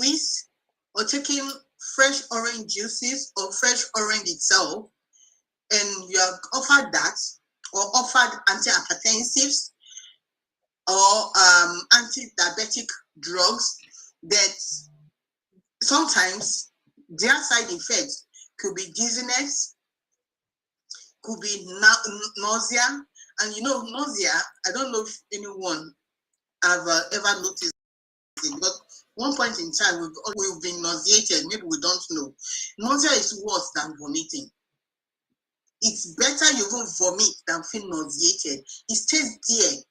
kiwis or taking fresh orange juices or fresh orange itself, and you are offered that or offered antihypertensives or anti-diabetic drugs, that sometimes their side effects could be dizziness, could be nausea. And nausea, I don't know if anyone have ever noticed it, because one point in time we've been nauseated, maybe we don't know. Nausea is worse than vomiting. It's better you even vomit than feel nauseated. It stays there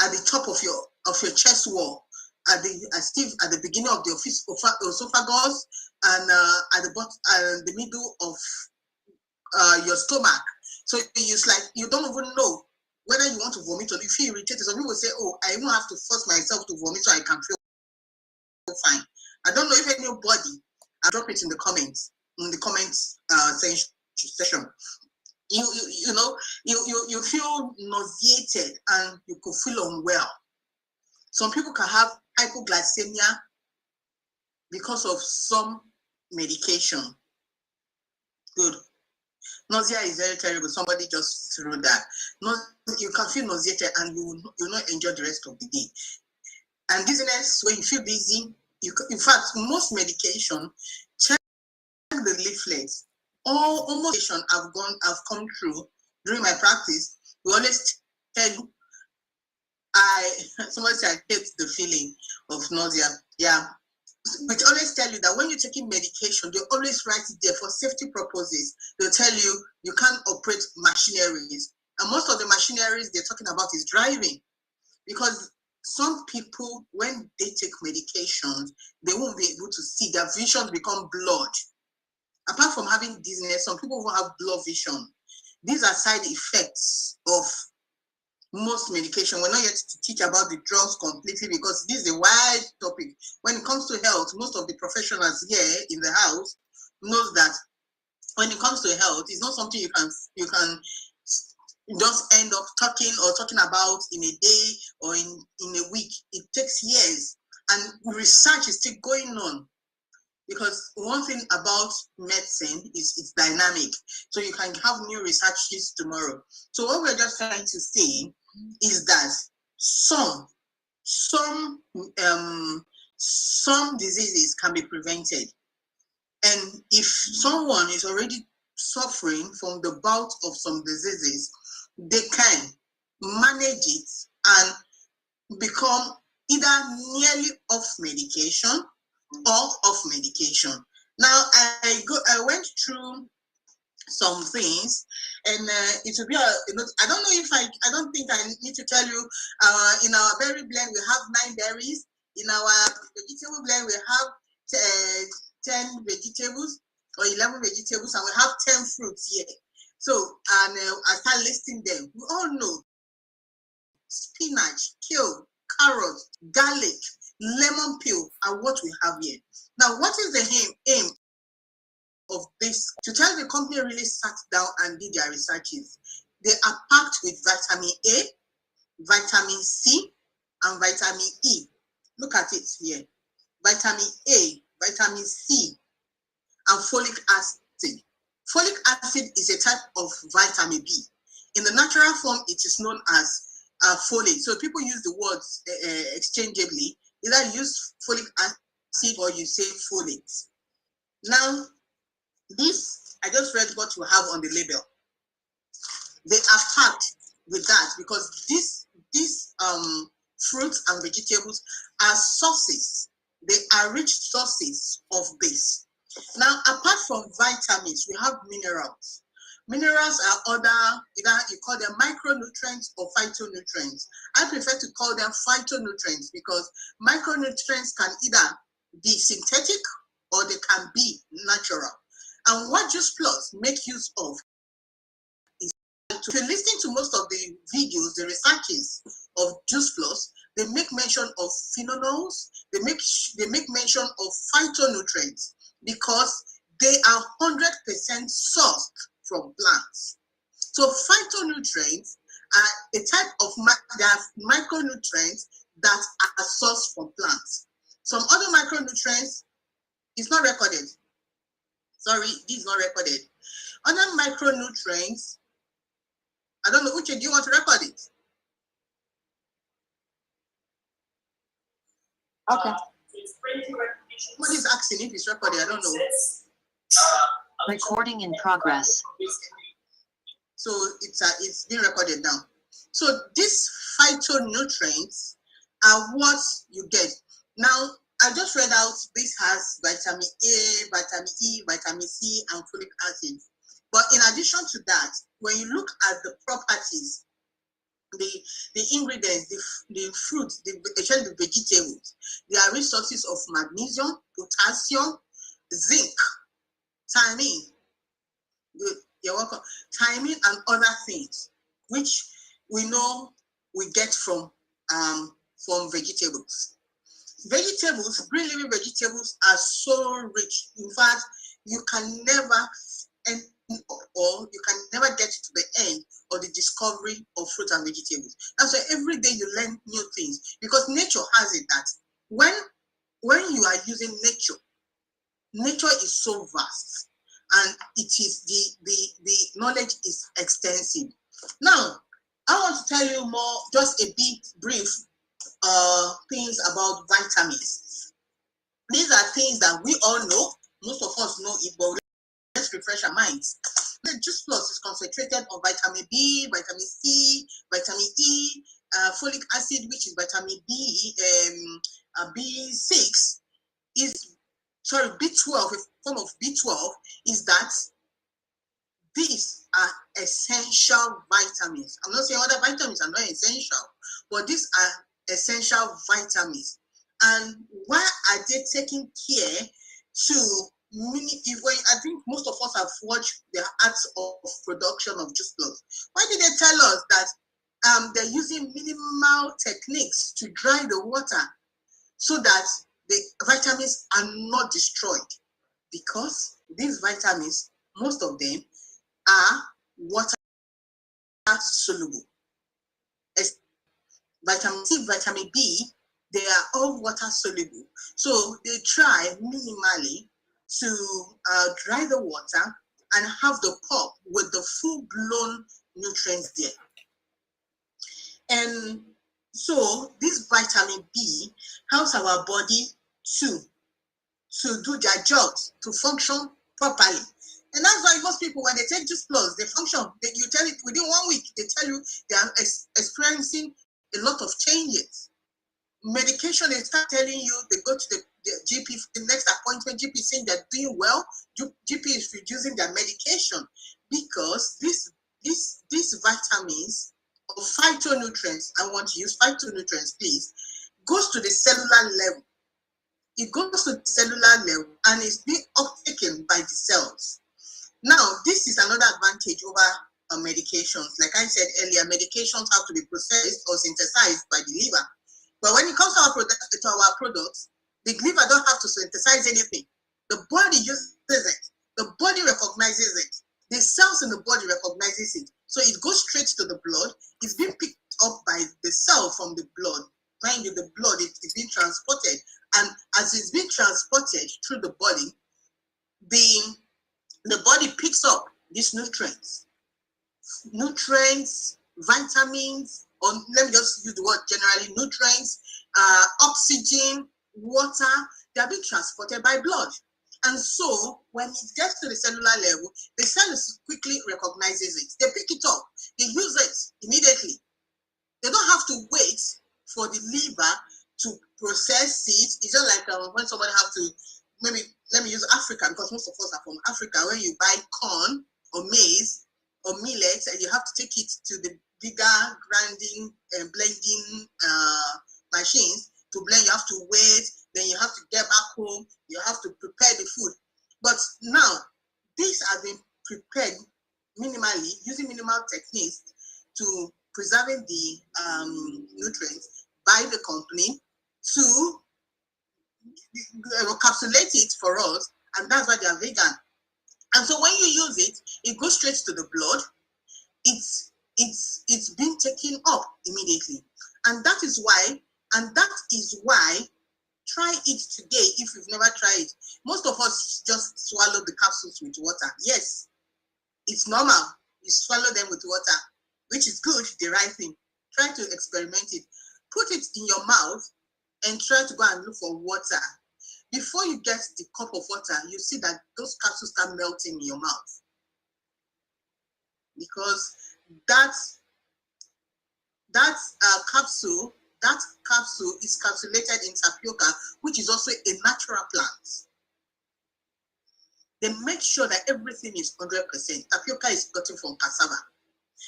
at the top of your chest wall, at the beginning of the esophagus, and at the bottom, the middle of your stomach. So it's like you don't even know whether you want to vomit or you feel irritated. Some people say, "Oh, I even have to force myself to vomit so I can feel fine." I don't know if anybody. I'll drop it in the comments section. You feel nauseated and you could feel unwell. Some people can have hypoglycemia because of some medication. Good. Nausea is very terrible. Somebody just threw that. No, you can feel nauseated and you will not enjoy the rest of the day. And dizziness, when you feel dizzy, in fact, most medication, check the leaflets. Almost medication I've come through during my practice. We always tell you, somebody said I hate the feeling of nausea. Yeah. We always tell you that when you're taking medication, they always write it there for safety purposes. They'll tell you you can't operate machineries. And most of the machineries they're talking about is driving. Because some people, when they take medications, they won't be able to see. Their vision become blurred. Apart from having dizziness, some people will have blurred vision. These are side effects of most medication. We're not yet to teach about the drugs completely, because this is a wide topic. When it comes to health, most of the professionals here in the house knows that when it comes to health, it's not something you can just end up talking about in a day or in a week. It takes years, and research is still going on. Because one thing about medicine is it's dynamic. So you can have new researches tomorrow. So what we're just trying to say is that some diseases can be prevented. And if someone is already suffering from the bout of some diseases, they can manage it and become either nearly off medication or off medication. Now, I went through some things, and it will be I don't know if I don't think I need to tell you. In our berry blend we have 9 berries. In our vegetable blend we have 10 vegetables or 11 vegetables, and we have 10 fruits here. So, and I start listing them. We all know spinach, kale, carrot, garlic, lemon peel are what we have here. Now, what is the aim of this? To tell the company really sat down and did their researches. They are packed with vitamin A, vitamin C, and vitamin E. Look at it here. Vitamin A, vitamin C, and folic acid. Folic acid is a type of vitamin B. In the natural form, it is known as folate. So people use the words exchangeably. Either use folic acid or you say folate. Now, this, I just read what you have on the label. They are packed with that because these fruits and vegetables are sources. They are rich sources of this. Now, apart from vitamins, we have minerals. Minerals are either you call them micronutrients or phytonutrients. I prefer to call them phytonutrients because micronutrients can either be synthetic or they can be natural. And what Juice Plus make use of is, if you listen to most of the videos, the researches of Juice Plus, they make mention of phenols, they make mention of phytonutrients because they are 100% sourced from plants. So phytonutrients are a type of micronutrients that are sourced from plants. Some other micronutrients is not recorded. Sorry, this is not recorded. Other micronutrients, I don't know, Uche, do you want to record it? Okay. Somebody's asking if it's recorded, I don't know. Recording in progress. So it's being recorded now. So these phytonutrients are what you get. Now, I just read out this has vitamin A, vitamin E, vitamin C, and folic acid. But in addition to that, when you look at the properties, the ingredients, the fruits, especially the vegetables, they are rich sources of magnesium, potassium, zinc, thiamine. Good, you're welcome. Thiamine and other things, which we know we get from vegetables. Vegetables, green leafy vegetables are so rich. In fact, you can never end or you can never get to the end of the discovery of fruit and vegetables. That's why every day you learn new things, because nature has it that when you are using nature is so vast, and it is the knowledge is extensive. Now, I want to tell you more, just a bit brief things about vitamins. These are things that we all know. Most of us know it, but let's refresh our minds. The juice plus is concentrated on vitamin B, vitamin C, vitamin E, folic acid, which is vitamin B6, is B12, a form of B12, is that these are essential vitamins. I'm not saying other vitamins are not essential, but these are essential vitamins. And why are they taking care to I think most of us have watched the arts of production of juice plus. Why did they tell us that they're using minimal techniques to dry the water so that the vitamins are not destroyed? Because these vitamins, most of them are water soluble. Vitamin C, vitamin B, they are all water soluble. So they try minimally to dry the water and have the pulp with the full-blown nutrients there. And so this vitamin B helps our body to do their jobs, to function properly. And that's why most people, when they take juice plus, they function. You tell it within 1 week, they tell you they are experiencing a lot of changes. Medication, they start telling you, they go to the GP for the next appointment. GP saying they're doing well. GP is reducing their medication because these vitamins or phytonutrients, I want to use phytonutrients, please, goes to the cellular level. It goes to the cellular level and is being uptaken by the cells. Now, this is another advantage over medications. Like I said earlier, medications have to be processed or synthesized by the liver. But when it comes to our products, the liver don't have to synthesize anything. The body uses it. The body recognizes it. The cells in the body recognizes it. So it goes straight to the blood. It's being picked up by the cell from the blood. Mind you, the blood is being transported. And as it's being transported through the body, the body picks up these nutrients, vitamins, or let me just use the word generally, nutrients, oxygen, water, they're being transported by blood. And so when it gets to the cellular level, the cell quickly recognizes it. They pick it up, they use it immediately. They don't have to wait for the liver to process it. It's just like when somebody has to, maybe let me use Africa, because most of us are from Africa. When you buy corn or maize or millet, and you have to take it to the bigger grinding and blending machines to blend, you have to wait, then you have to get back home, you have to prepare the food. But now, these have been prepared minimally, using minimal techniques to preserving the nutrients by the company to encapsulate it for us, and that's why they are vegan. And so when you use it, it goes straight to the blood. It's being taken up immediately, and that is why Try it today if you've never tried it. Most of us just swallow the capsules with water. Yes, it's normal. You swallow them with water, which is good, the right thing. Try to experiment it. Put it in your mouth and try to go and look for water. Before you get the cup of water, you see that those capsules start melting in your mouth. Because that capsule is capsulated in tapioca, which is also a natural plant. They make sure that everything is 100%. Tapioca is gotten from cassava.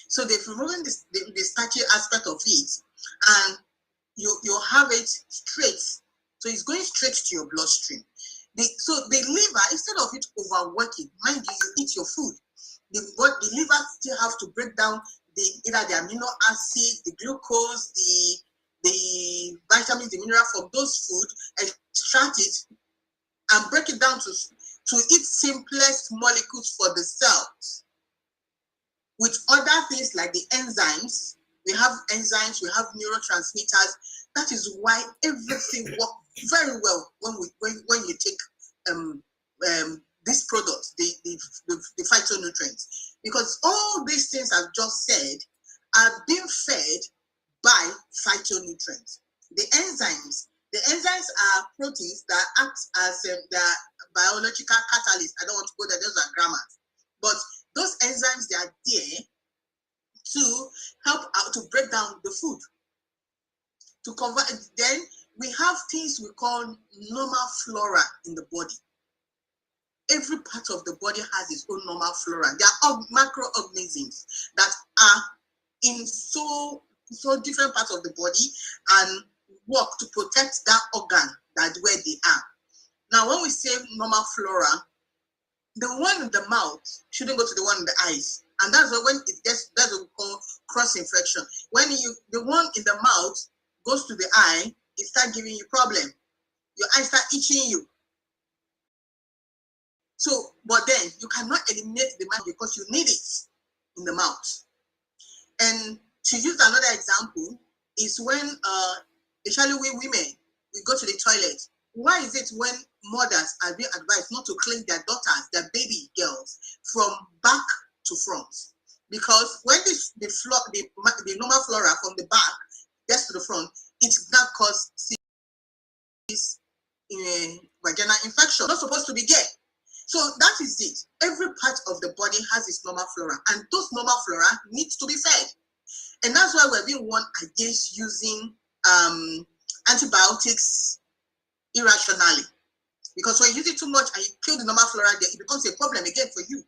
So they've removed the starchy aspect of it, and you have it straight. So it's going straight to your bloodstream. So the liver, instead of it overworking, mind you, you eat your food. The liver still have to break down either the amino acids, the glucose, the vitamins, the mineral from those food, extract it and break it down to its simplest molecules for the cells. With other things like the enzymes, we have enzymes, we have neurotransmitters. That is why everything works very well when you take this product, the phytonutrients, because all these things I've just said are being fed by phytonutrients. The enzymes are proteins that act as the biological catalyst. I don't want to go there; those are grammars, but those enzymes, they are there to help out to break down the food, to convert. Then we have things we call normal flora in the body. Every part of the body has its own normal flora. There are microorganisms that are in so different parts of the body and work to protect that organ that where they are. Now, when we say normal flora, the one in the mouth shouldn't go to the one in the eyes, and that's when that's what we call cross infection. When the one in the mouth goes to the eye, it starts giving you problem. Your eyes start itching you. So, but then you cannot eliminate the mouth because you need it in the mouth. And to use another example is when, especially we women, we go to the toilet. Why is it when mothers are being advised not to clean their daughters, their baby girls, from back to front? Because when the normal flora from the back gets to the front, it not cause vaginal infection. Not supposed to be there. So that is it. Every part of the body has its normal flora, and those normal flora needs to be fed. And that's why we're being warned against using antibiotics irrationally. Because when you use it too much and you kill the normal flora, it becomes a problem again for you.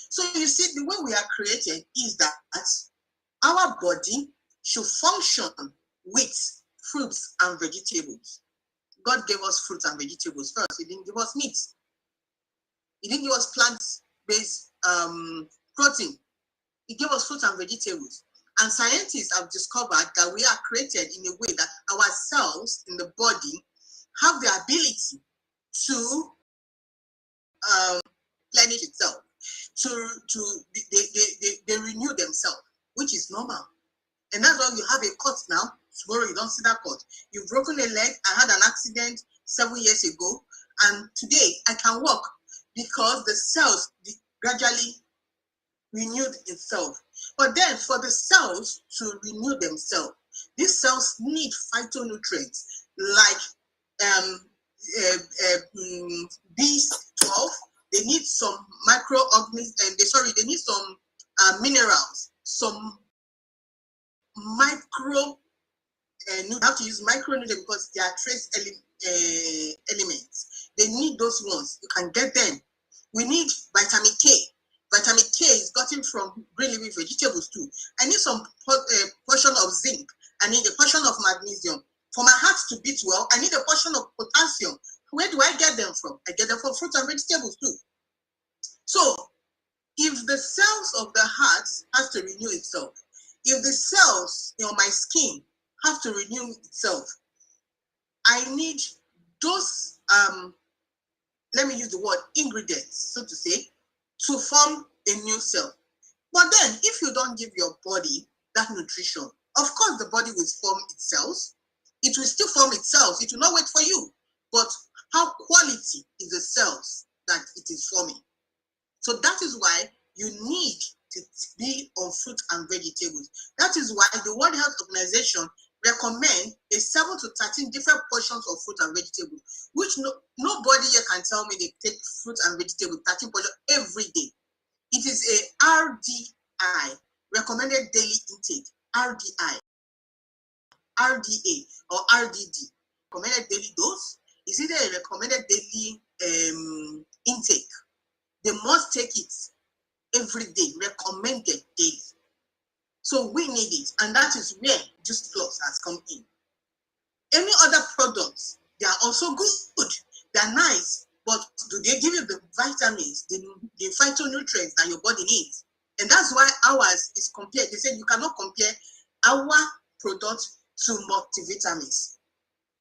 So you see, the way we are created is that our body should function with fruits and vegetables. God gave us fruits and vegetables first. He didn't give us meat. He didn't give us plant-based protein. He gave us fruits and vegetables. And scientists have discovered that we are created in a way that our cells in the body have the ability to replenish itself. They renew themselves, which is normal. And that's why you have a cut now. Tomorrow you don't see that cut. You've broken a leg. I had an accident 7 years ago, and today I can walk because the cells gradually renewed itself. But then for the cells to renew themselves, these cells need phytonutrients like B12. They need some microorganisms, they need some minerals, some micro. You have to use micronutrients because they are trace elements. They need those ones. You can get them. We need vitamin K. Vitamin K is gotten from green leafy vegetables too. I need some portion of zinc. I need a portion of magnesium. For my heart to beat well, I need a portion of potassium. Where do I get them from? I get them from fruits and vegetables too. So, if the cells of the heart has to renew itself, if the cells on my skin have to renew itself, I need those, let me use the word ingredients, so to say, to form a new cell. But then, if you don't give your body that nutrition, of course the body will form its cells. It will still form itself. It will not wait for you. but how quality is the cells that it is forming. So that is why you need to be on fruit and vegetables. That is why the World Health Organization recommend a 7 to 13 different portions of fruit and vegetables, which nobody here can tell me they take fruit and vegetables 13 portions every day. It is a RDI, recommended daily intake, RDA or RDD, recommended daily dose. Is it a recommended daily intake? They must take it every day, recommended daily. So we need it, and that is where Juice Plus has come in. Any other products, they are also good, they're nice, but do they give you the vitamins, the phytonutrients that your body needs? And that's why ours is compared. They said you cannot compare our product to multivitamins,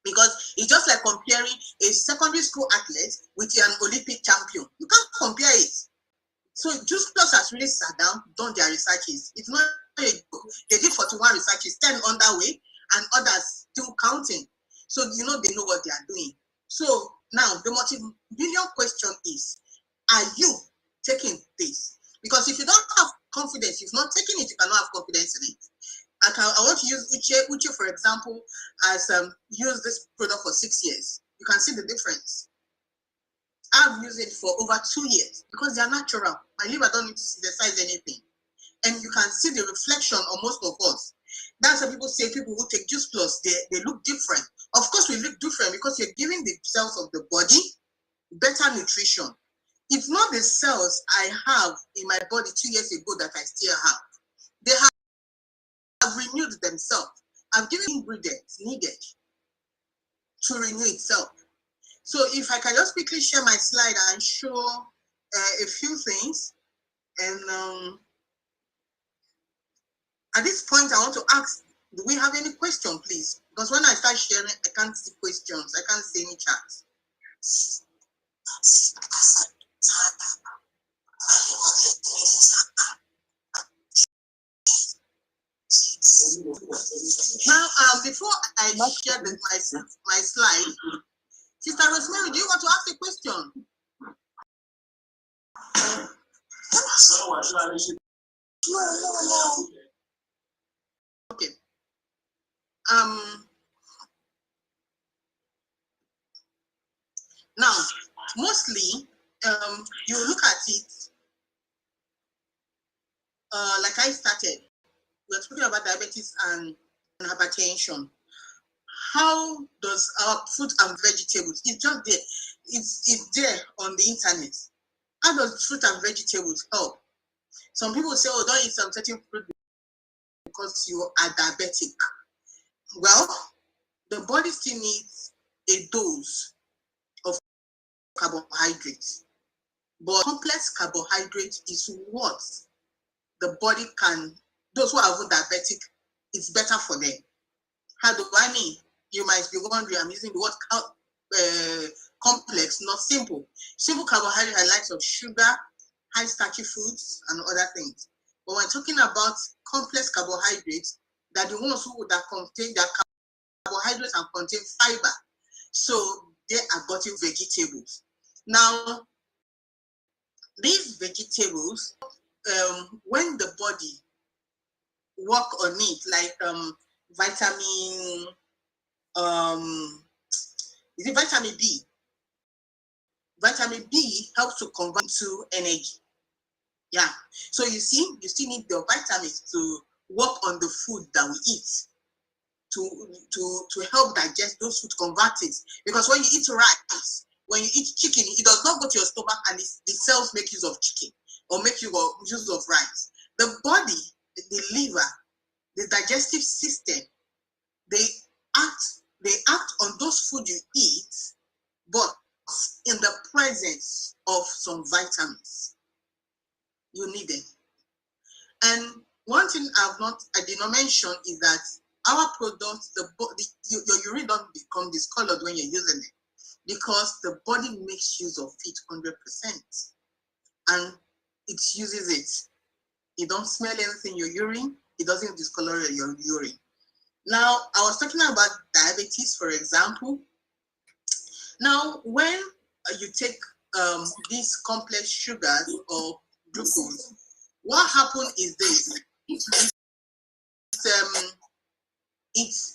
because it's just like comparing a secondary school athlete with an Olympic champion. You can't compare it. So Juice Plus has really sat down, done their researches. It's not a joke. They did 41 researches, 10 on that way, and others still counting. So they know what they are doing. So now the multi-billion question is, are you taking this? Because if you don't have confidence, if you're not taking it, you cannot have confidence in it. I want to use Uche, for example, as used this product for 6 years. You can see the difference. I've used it for over 2 years because they are natural. My liver don't need to synthesize anything. And you can see the reflection on most of us. That's why people say people who take Juice Plus, they look different. Of course, we look different because you're giving the cells of the body better nutrition. It's not the cells I have in my body 2 years ago that I still have. They have renewed themselves. I've given ingredients needed to renew itself. So if I can just quickly share my slide and show a few things. And at this point, I want to ask, do we have any question, please? Because when I start sharing, I can't see questions. I can't see any chats. Now, before I share my slide, Sister Rosemary, do you want to ask a question? Okay. Now, mostly, you look at it, like I started, we're talking about diabetes and hypertension. How does our fruit and vegetables, it's just there, it's there on the internet. How does fruit and vegetables help? Some people say, oh, don't eat some certain fruit because you are diabetic. Well, the body still needs a dose of carbohydrates. But complex carbohydrate is what the body can, those who are diabetic, it's better for them. How do I mean? You might be wondering, I'm using the word complex, not simple. Simple carbohydrate are likes of sugar, high starchy foods, and other things. But when talking about complex carbohydrates, that the ones that contain that carbohydrates and contain fiber. So they are gotten vegetables. Now, these vegetables, when the body work on it, like vitamin, is it vitamin B? Vitamin B helps to convert to energy. Yeah. So you see, you still need the vitamins to work on the food that we eat to help digest those food, convert it. Because when you eat rice, when you eat chicken, it does not go to your stomach and the cells make use of chicken or make use of rice. The body, the liver, the digestive system, they act on those food you eat, but in the presence of some vitamins. You need them. And one thing I did not mention is that our products, your urine don't become discolored when you're using it, because the body makes use of it 100%, and it uses it. You don't smell anything in your urine. It doesn't discolor your urine. Now, I was talking about diabetes, for example. Now, when you take these complex sugars or glucose, what happens is this: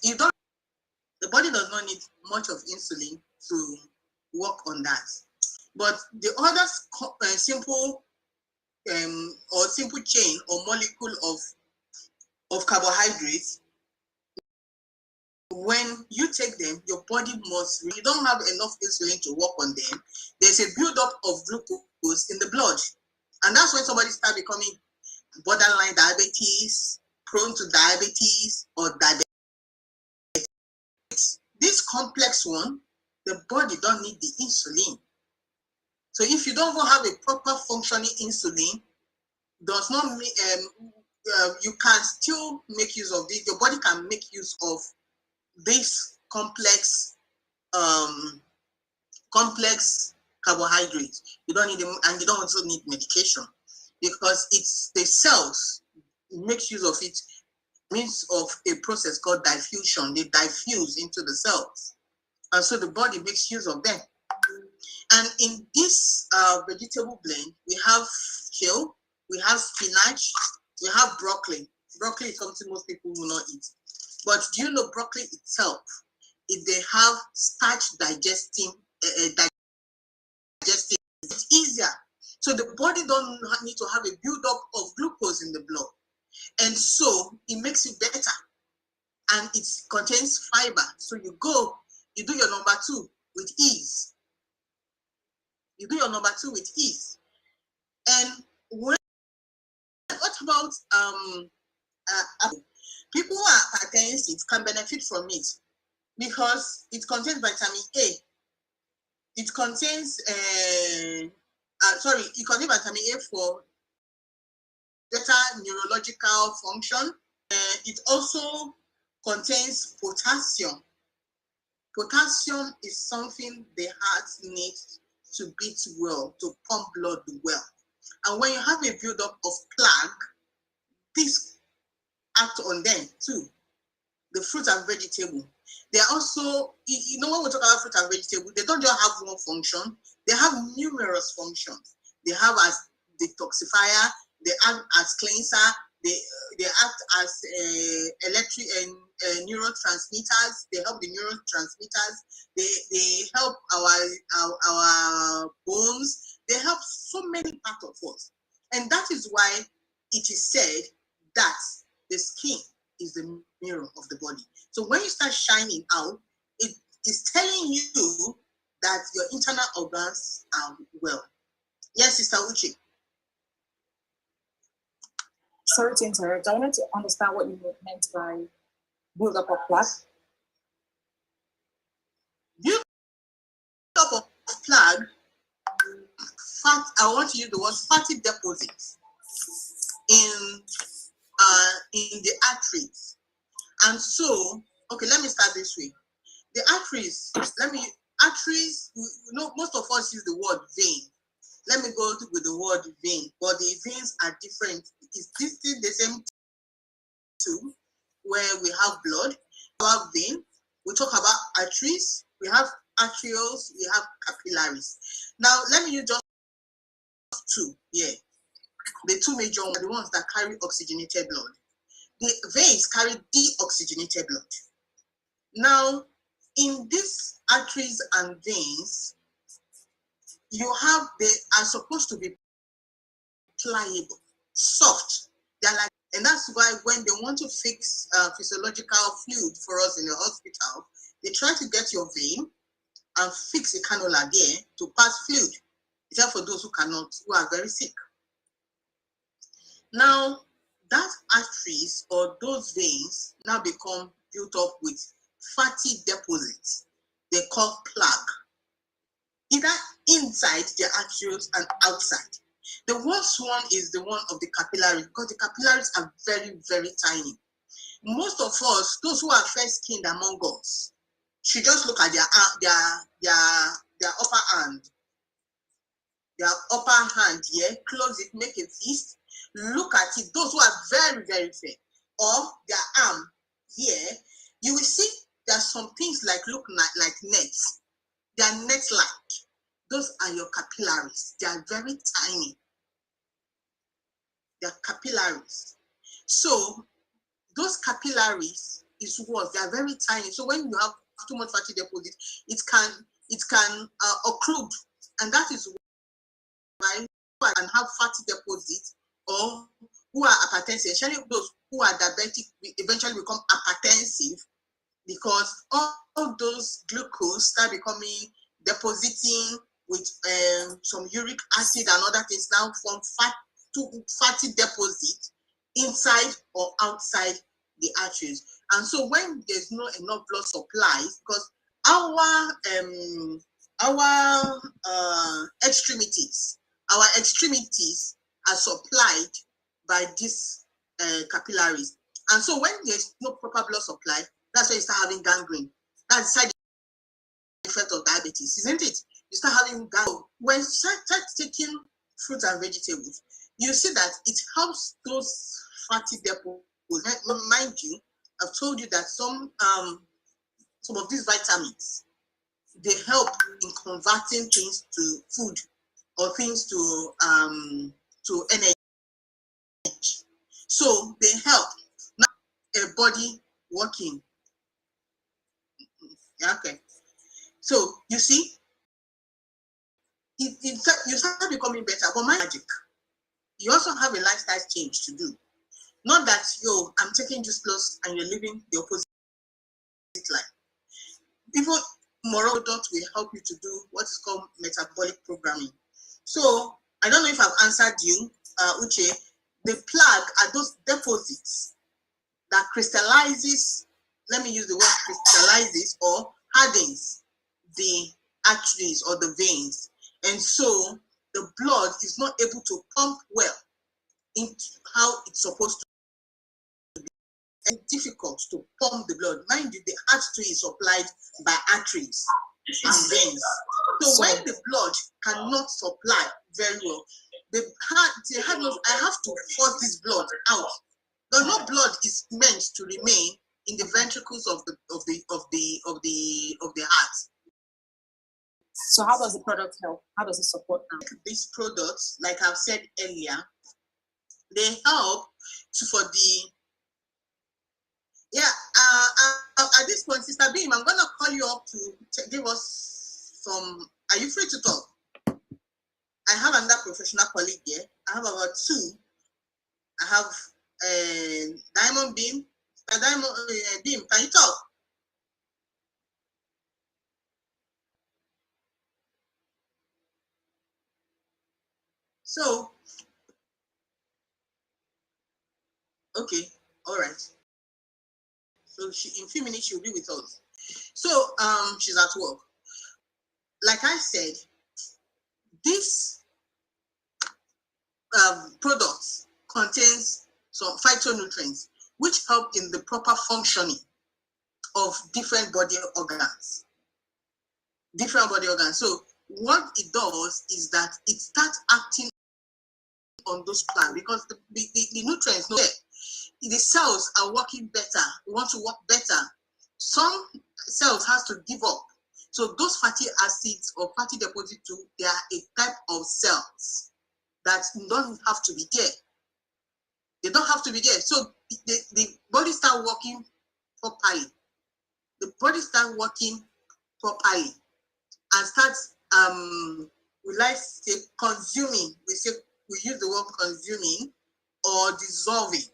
you don't the body does not need much of insulin to work on that. But the other simple or simple chain or molecule of carbohydrates, when you take them, your body must, you don't have enough insulin to work on them. There's a buildup of glucose in the blood. And that's when somebody starts becoming borderline diabetes, prone to diabetes, or diabetes. This complex one, the body don't need the insulin. So if you don't have a proper functioning insulin, does not mean you can still make use of this. Your body can make use of this complex carbohydrates. You don't need them, and you don't also need medication, because it's the cells makes use of it, means of a process called diffusion. They diffuse into the cells, and so the body makes use of them. And in this vegetable blend, we have kale, we have spinach, we have broccoli. Broccoli is something most people will not eat. But do you know broccoli itself, if they have starch digesting, it's easier. So the body don't need to have a buildup of glucose in the blood. And so it makes it better. And it contains fiber. So you do your number 2 with ease. You do your number 2 with ease. And what about people who are hypertensive can benefit from it because it contains vitamin A. It contains it contains vitamin A for better neurological function. It also contains potassium. Potassium is something the heart needs to beat well, to pump blood well. And when you have a buildup of plaque, this act on them too. The fruit and vegetable. They are also, when we talk about fruit and vegetable, they don't just have one function, they have numerous functions. They have as detoxifier, they act as cleanser, they act as electric and neurotransmitters. They help the neurotransmitters. They help our bones. They help so many parts of us, and that is why it is said that the skin is the mirror of the body. So when you start shining out, it is telling you that your internal organs are well. Yes, Sister Uche. Sorry to interrupt. I wanted to understand what you meant by build-up of plaque. Build-up of plaque, I want to use the word fatty deposits in the arteries. And so, okay, let me start this way. The arteries, most of us use the word vein. Let me go with the word vein, but the veins are different. It's still the same too, where we have blood, we have vein. We talk about arteries, we have arterioles, we have capillaries. Now, let me use just 2 here. The 2 major ones, the ones that carry oxygenated blood. The veins carry deoxygenated blood. Now, in these arteries and veins, they are supposed to be pliable, soft. They're like, and that's why when they want to fix physiological fluid for us in the hospital, they try to get your vein and fix a cannula there to pass fluid, except for those who cannot, who are very sick. Now, that arteries or those veins now become built up with fatty deposits they call plaque, either inside the arterioles and outside. The worst one is the one of the capillaries, because the capillaries are very, very tiny. Most of us, those who are fair-skinned among us, should just look at their upper hand. Their upper hand here, close it, make a fist. Look at it. Those who are very, very fair, or their arm here, you will see that some things look like nets. They are net-like. Those are your capillaries. They are very tiny. They are capillaries. So those capillaries is what? They are very tiny. So when you have too much fatty deposit, it can occlude, and that is why people can have fatty deposits or who are hypertensive, especially those who are diabetic, eventually become hypertensive because all those glucose start becoming depositing with some uric acid and other things now form fatty deposit inside or outside the arteries. And so when there's no enough blood supply, because our extremities are supplied by these capillaries. And so when there's no proper blood supply, that's why you start having gangrene. That's the side effect of diabetes, isn't it? You start having gangrene. When you start taking fruits and vegetables, you see that it helps those fatty depots. Mind you, I've told you that some of these vitamins, they help in converting things to food or things to energy. So they help now a body working. Yeah, okay. So you see, you start becoming better, but magic. You also have a lifestyle change to do. Not that I'm taking this plus and you're living the opposite life. Even moral products will help you to do what is called metabolic programming. So I don't know if I've answered you, Uche. The plaque are those deposits that crystallizes, let me use the word crystallizes or hardens the arteries or the veins. And so the blood is not able to pump well into how it's supposed to be. And difficult to pump the blood. Mind you, the artery is supplied by arteries and veins. So when the blood cannot supply very well, the heart knows I have to force this blood out. But no blood is meant to remain in the ventricles of the heart. So how does the product help? How does it support them? These products, like I've said earlier, they help for the at this point, Sister Beam, I'm gonna call you up to give us some. Are you free to talk? I have another professional colleague here. I have about two. I have Diamond Beam. Diamond Beam, can you talk? So, okay, all right. So in a few minutes she'll be with us. So she's at work. Like I said, this product contains some phytonutrients which help in the proper functioning of different body organs. So what it does is that it starts acting on those plants because the nutrients know the cells are working better. We want to work better. Some cells has to give up. So those fatty acids or fatty deposits too, they are a type of cells that don't have to be there. They don't have to be there. So the body start working properly. The body start working properly and starts we like to say consuming. We use the word consuming or dissolving.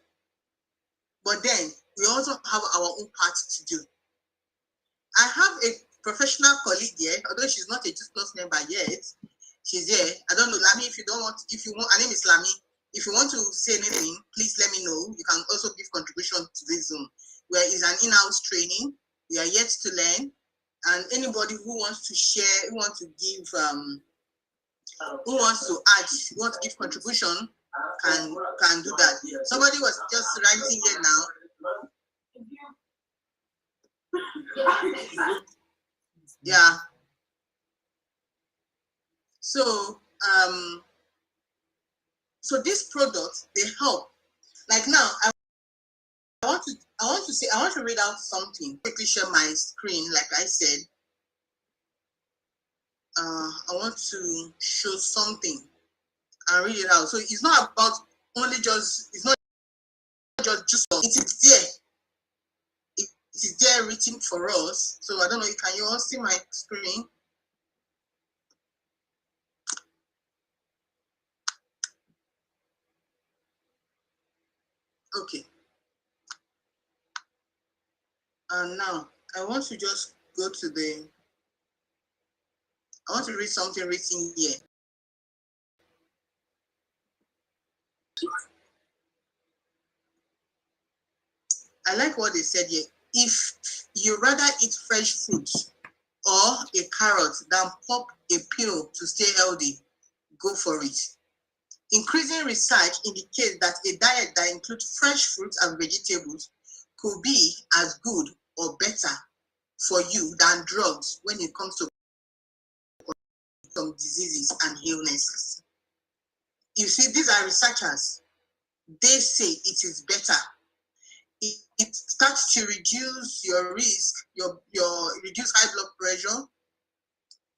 But then we also have our own part to do. I have a professional colleague here, although she's not a Just Plus member yet. She's here. I don't know, Lami, if you want, her name is Lami. If you want to say anything, please let me know. You can also give contribution to this Zoom, where it's an in-house training. We are yet to learn. And anybody who wants to share, who wants to give, who wants to add, who wants to give contribution, can do that. Somebody was just writing here now. Yeah. So so these products, they help. Like now, I want to read out something. Quickly share my screen, like I said. I want to show something and read it out. So it's not about only just, it's not just, it is there. It is there written for us. So I don't know, can you all see my screen? Okay. And now I want to just go to I want to read something written here. I like what they said here. If you rather eat fresh fruit or a carrot than pop a pill to stay healthy, go for it. Increasing research indicates that a diet that includes fresh fruits and vegetables could be as good or better for you than drugs when it comes to some diseases and illnesses. You see, these are researchers. They say it is better. It starts to reduce your risk, your reduce high blood pressure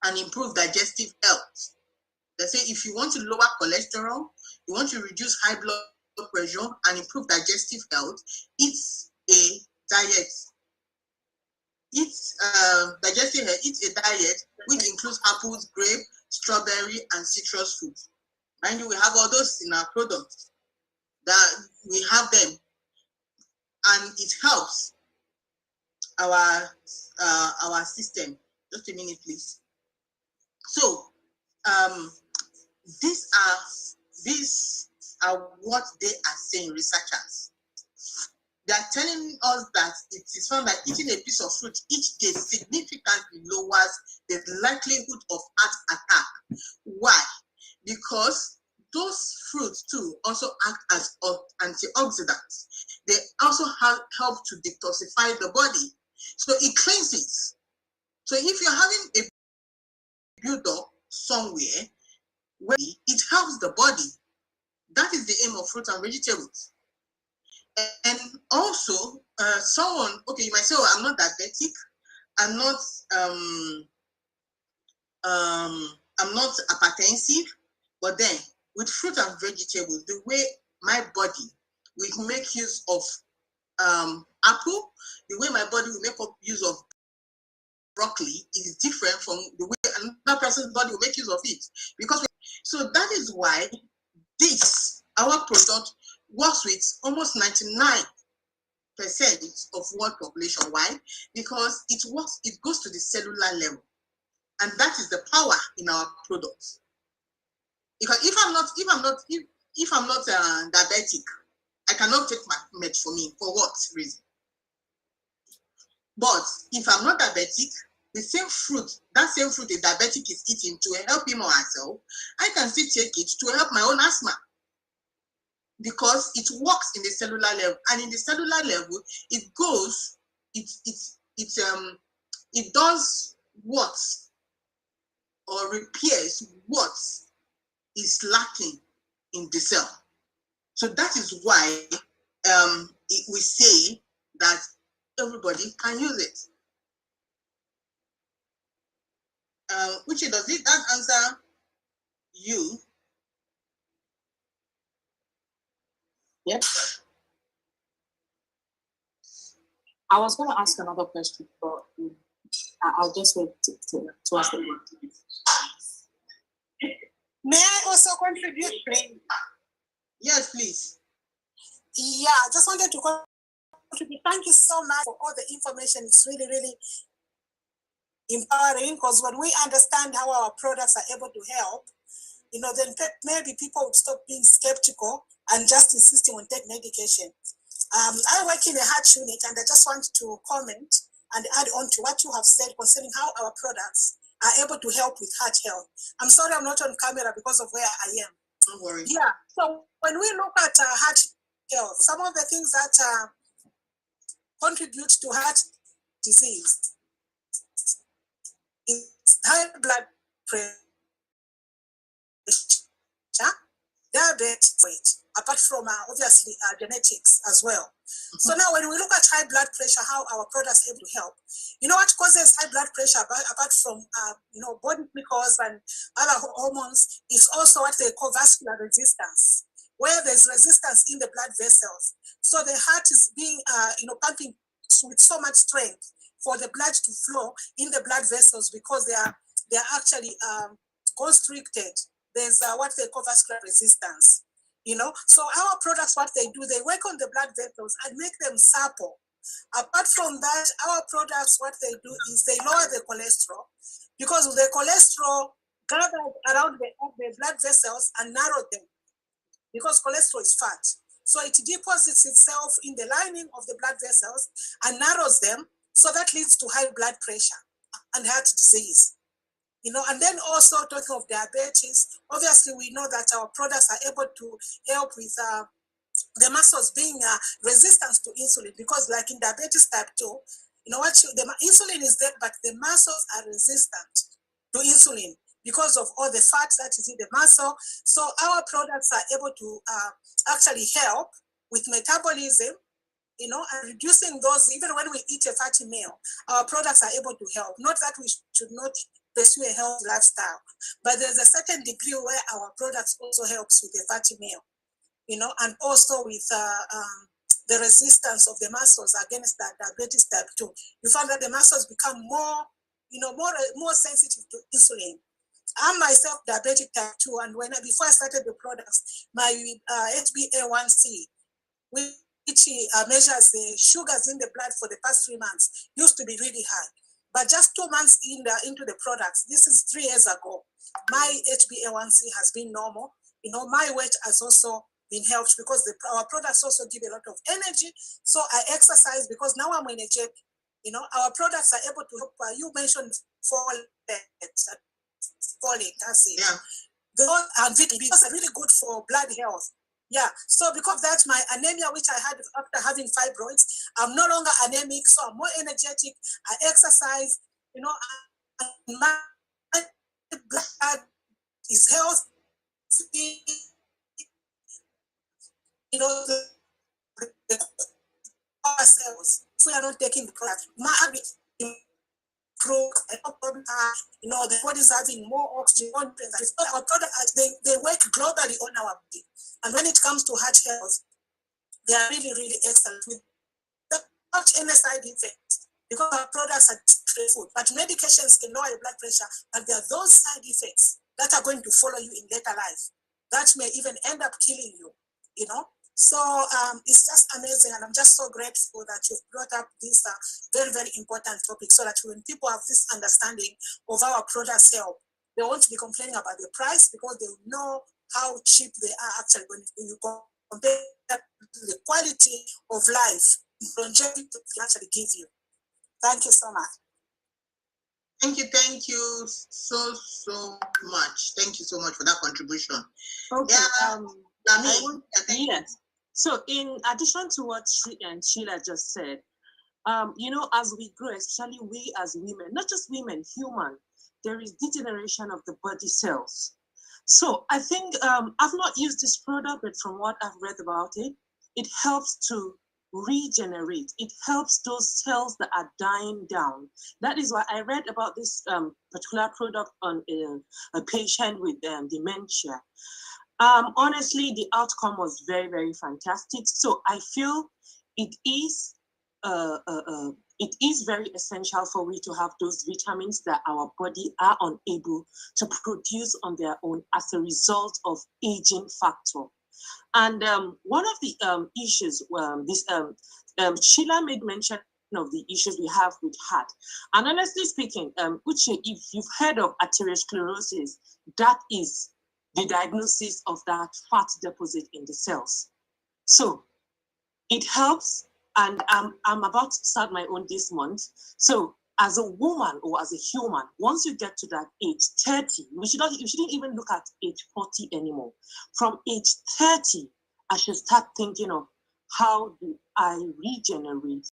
and improve digestive health. They say if you want to lower cholesterol, you want to reduce high blood pressure and improve digestive health, it's a diet. It's digestive health. It's a diet which includes apples, grape, strawberry, and citrus fruits. Mind you, we have all those in our products. That we have them, and it helps our system. Just a minute, please. So these are what they are saying, researchers. They are telling us that it is found that eating a piece of fruit each day significantly lowers the likelihood of heart attack. Why? Because those fruits too also act as antioxidants. They also help to detoxify the body. So it cleanses. So if you're having a build-up somewhere, where it helps the body. That is the aim of fruits and vegetables. And also, someone, okay, you might say, oh, I'm not diabetic, I'm not hypertensive, but then with fruit and vegetables, the way my body will make use of apple, the way my body will make use of broccoli is different from the way another person's body will make use of it. So that is why our product works with almost 99% of world population. Why? Because it goes to the cellular level. And that is the power in our products. Because if I'm not diabetic, I cannot take my metformin. For what reason? But if I'm not diabetic, that same fruit a diabetic is eating to help him or herself, I can still take it to help my own asthma. Because it works in the cellular level, and in the cellular level, it does what, or repairs what is lacking in the cell. So that is why we say that everybody can use it. Which does it that answer you? Yep. I was going to ask another question, but I'll just wait to ask the one. May I also contribute, Brain? Yes, please. Yeah, I just wanted to contribute. Thank you so much for all the information. It's really, really empowering, because when we understand how our products are able to help, then maybe people would stop being skeptical and just insisting on taking medication. I work in a heart unit, and I just want to comment and add on to what you have said concerning how our products are able to help with heart health. I'm sorry I'm not on camera because of where I am. Don't worry. Yeah, so when we look at heart health, some of the things that contribute to heart disease is high blood pressure, diabetes, diabetes weight, apart from obviously genetics as well. So now when we look at high blood pressure, how our products are able to help, you know what causes high blood pressure apart from body glucose and other hormones is also what they call vascular resistance, where there's resistance in the blood vessels. So the heart is being pumping with so much strength for the blood to flow in the blood vessels because they are actually constricted. There's what they call vascular resistance. So our products, what they do, they work on the blood vessels and make them supple. Apart from that, our products, what they do is they lower the cholesterol because the cholesterol gathers around the blood vessels and narrow them because cholesterol is fat. So it deposits itself in the lining of the blood vessels and narrows them. So that leads to high blood pressure and heart disease. And then also talking of diabetes, obviously we know that our products are able to help with the muscles being resistant to insulin because like in diabetes type 2, the insulin is there, but the muscles are resistant to insulin because of all the fat that is in the muscle. So our products are able to actually help with metabolism, and reducing those. Even when we eat a fatty meal, our products are able to help. Not that we should not pursue a healthy lifestyle, but there's a certain degree where our products also helps with a fatty meal, and also with the resistance of the muscles against that diabetes type 2. You find that the muscles become more sensitive to insulin. I'm myself diabetic type 2, and before I started the products, my HbA1c, which measures the sugars in the blood for the past 3 months, used to be really high. But just 2 months into the products, this is 3 years ago, my HbA1c has been normal. My weight has also been helped because our products also give a lot of energy. So I exercise because now I'm energetic. Our products are able to help. You mentioned folic acid. Yeah. Those and vitamins because are really good for blood health. Yeah. So because that's my anemia, which I had after having fibroids, I'm no longer anemic, so I'm more energetic. I exercise. And my blood is healthy. The cells. If we are not taking the product, my habit improve. The body is having more oxygen. Our products, they work globally on our body. And when it comes to heart health, they are really, really excellent without any side effects because our products are stressful. But medications can lower your blood pressure, and there are those side effects that are going to follow you in later life that may even end up killing you, So it's just amazing, and I'm just so grateful that you've brought up this very, very important topic so that when people have this understanding of our products help, they won't be complaining about the price because they know how cheap they are actually when you compare the quality of life, longevity they actually give you. Thank you so much. Thank you so much. Thank you so much for that contribution. Okay. Yeah, Yes. So in addition to what Sheila just said, as we grow, especially we as women, not just women, human, there is degeneration of the body cells. So I think I've not used this product, but from what I've read about it, it helps to regenerate. It helps those cells that are dying down. That is why I read about this particular product on a patient with dementia. Honestly, the outcome was very, very fantastic. So I feel it is very essential for we to have those vitamins that our body are unable to produce on their own as a result of aging factor. And one of the issues, Sheila made mention of the issues we have with heart. And honestly speaking, Uche, if you've heard of arteriosclerosis, that is the diagnosis of that fat deposit in the cells. So it helps, and I'm about to start my own this month. So as a woman or as a human, once you get to that age 30, you shouldn't even look at age 40 anymore. From age 30, I should start thinking of how do I regenerate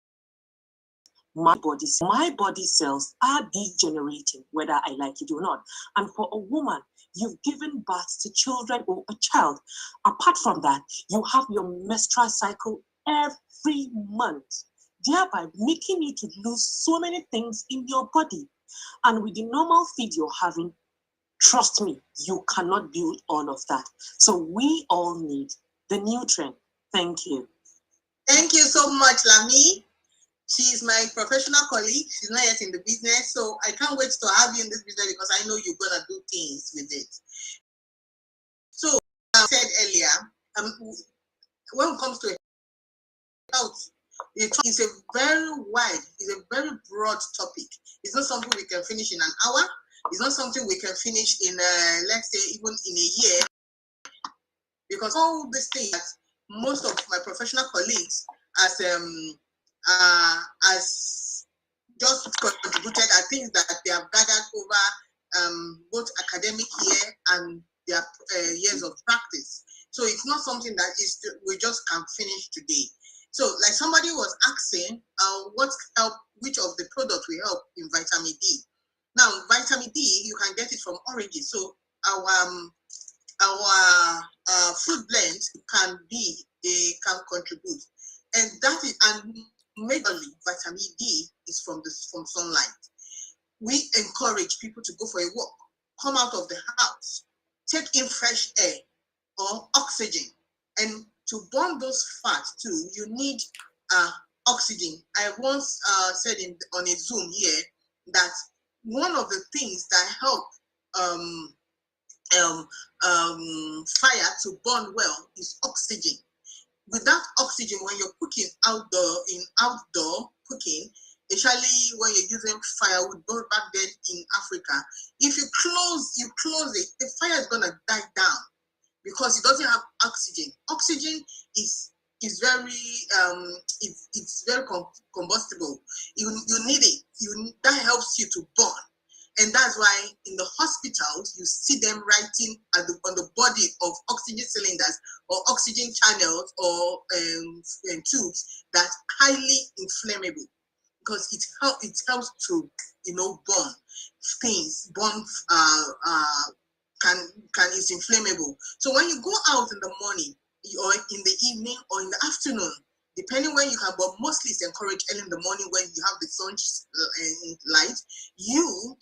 my body. My body cells are degenerating, whether I like it or not. And for a woman, you've given birth to children or a child. Apart from that, you have your menstrual cycle every month, thereby making you to lose so many things in your body. And with the normal feed you're having, trust me, you cannot build all of that. So we all need the nutrient. Thank you. Thank you so much, Lami. She's my professional colleague. She's not yet in the business, so I can't wait to have you in this business because I know you're gonna do things with it. So, I said earlier, when it comes to health, it's a very wide, it's a very broad topic. It's not something we can finish in an hour. It's not something we can finish in, let's say, even in a year, because all these things that most of my professional colleagues as just contributed are things that they have gathered over both academic year and their years of practice. So it's not something that is we just can finish today. So like somebody was asking, which of the products will help in vitamin D? Now, vitamin D, you can get it from oranges. So our fruit blends can contribute, and that is, and majorly vitamin D is from sunlight. We encourage people to go for a walk, come out of the house, take in fresh air or oxygen, and to burn those fats too, you need oxygen. I once said on a Zoom here that one of the things that help fire to burn well is oxygen. Without oxygen, when you're cooking outdoor cooking, especially when you're using firewood, back then in Africa, if you close it, the fire is gonna die down because it doesn't have oxygen. Oxygen is very it's very combustible. You need it. That helps you to burn. And that's why in the hospitals, you see them writing on the body of oxygen cylinders or oxygen channels or tubes that highly inflammable, because it helps to burn things. Is inflammable. So when you go out in the morning or in the evening or in the afternoon, depending when you can, but mostly it's encouraged early in the morning when you have the sunlight, you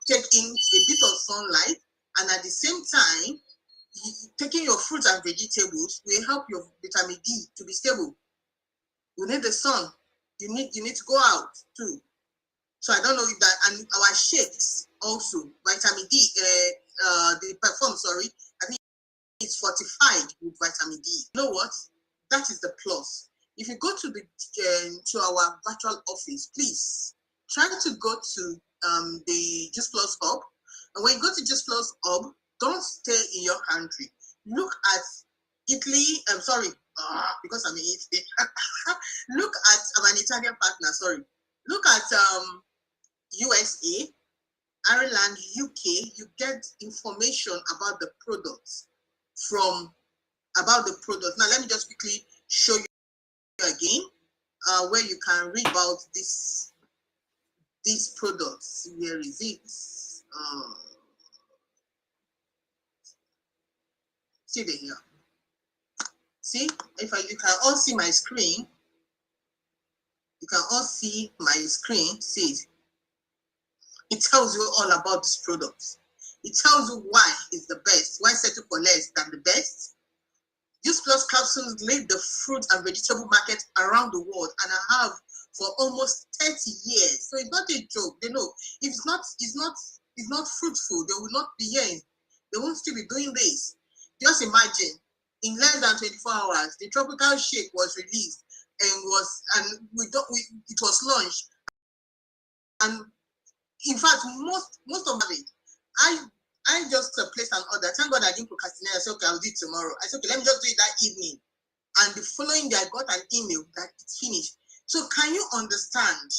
take in a bit of sunlight, and at the same time, taking your fruits and vegetables will help your vitamin D to be stable. You need the sun. You need to go out too. So I don't know if that, and our shakes also, vitamin D, the perform, sorry, I think it's fortified with vitamin D. You know what? That is the plus. If you go to to our virtual office, please try to go to the Juice Plus Hub. And when you go to Juice Plus Hub, don't stay in your country. Look at Italy. I'm sorry, because I'm in Italy. Look at, I'm an Italian partner. Sorry. Look at USA, Ireland, UK. You get information about the products about the product. Now let me just quickly show you again where you can read about these products. Where is it? See the here. See, you can all see my screen. You can all see my screen. See it. It tells you all about these products. It tells you why it's the best. Why settle for less than the best. Juice Plus capsules lead the fruit and vegetable market around the world and have for almost 30 years. So it's not a joke. They know if it's not fruitful, they will not be here. They won't still be doing this. Just imagine, in less than 24 hours, the tropical shake was released and it was launched. And in fact, most of it, I just placed an order. Thank God I didn't procrastinate. I said, okay, I'll do it tomorrow. I said, okay, let me just do it that evening. And the following day, I got an email that it's finished. So can you understand?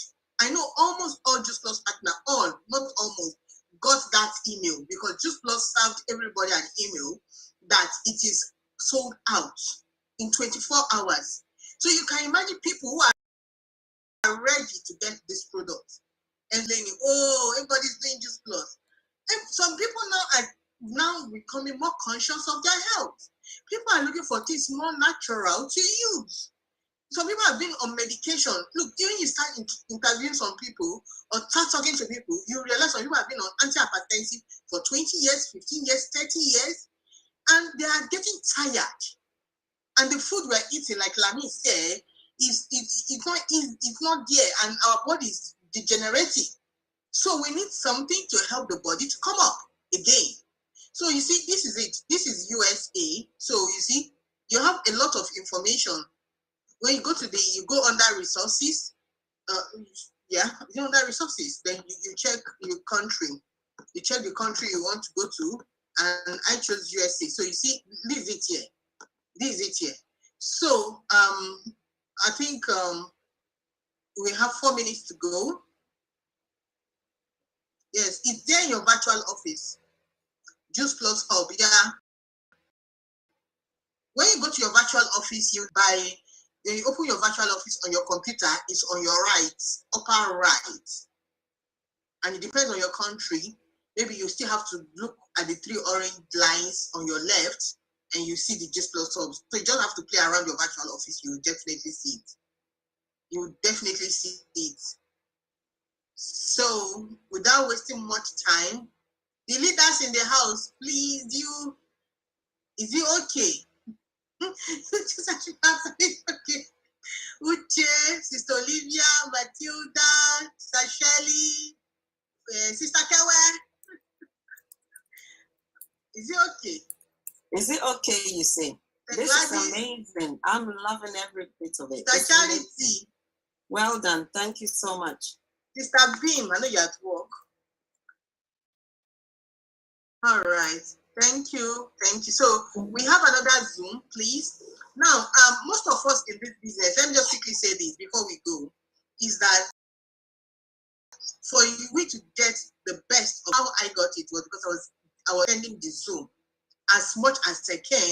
I know almost all Juice Plus partner, not almost, got that email because Juice Plus served everybody an email that it is sold out in 24 hours. So you can imagine people who are ready to get this product and saying, oh, everybody's doing Juice Plus. And some people now are now becoming more conscious of their health. People are looking for things more natural to use. Some people have been on medication. Look, when you start interviewing some people or start talking to people, you realize some people have been on antihypertensive for 20 years, 15 years, 30 years, and they are getting tired. And the food we're eating, like Lami said, it's not there, and our body is degenerating. So we need something to help the body to come up again. So you see, this is it. This is USA. So you see, you have a lot of information. When you go to you go under resources. Under resources. Then you check your country. You check the country you want to go to, and I chose USA. So you see, this is it here. This is it here. So I think we have 4 minutes to go. Yes, it's there in your virtual office. Juice Plus Hub, yeah. When you go to your virtual office, you open your virtual office on your computer, it's on your right, upper right. And it depends on your country. Maybe you still have to look at the 3 orange lines on your left, and you see the Juice Plus Hub. So you just have to play around your virtual office, you will definitely see it. You will definitely see it. So without wasting much time, the leaders in the house, please, is it okay? Okay. Uche, Sister Olivia, Matilda, Sister Shelley, Sister Kewe. Is it okay? Is it okay, you say? This is amazing. I'm loving every bit of it. Sister Charity. Well done. Thank you so much. Sister Beam, I know you're at work. All right. Thank you. Thank you. So we have another Zoom, please. Now, most of us in this business, let me just quickly say this before we go, is that for you to get the best of how I got it was because I was attending the Zoom as much as I can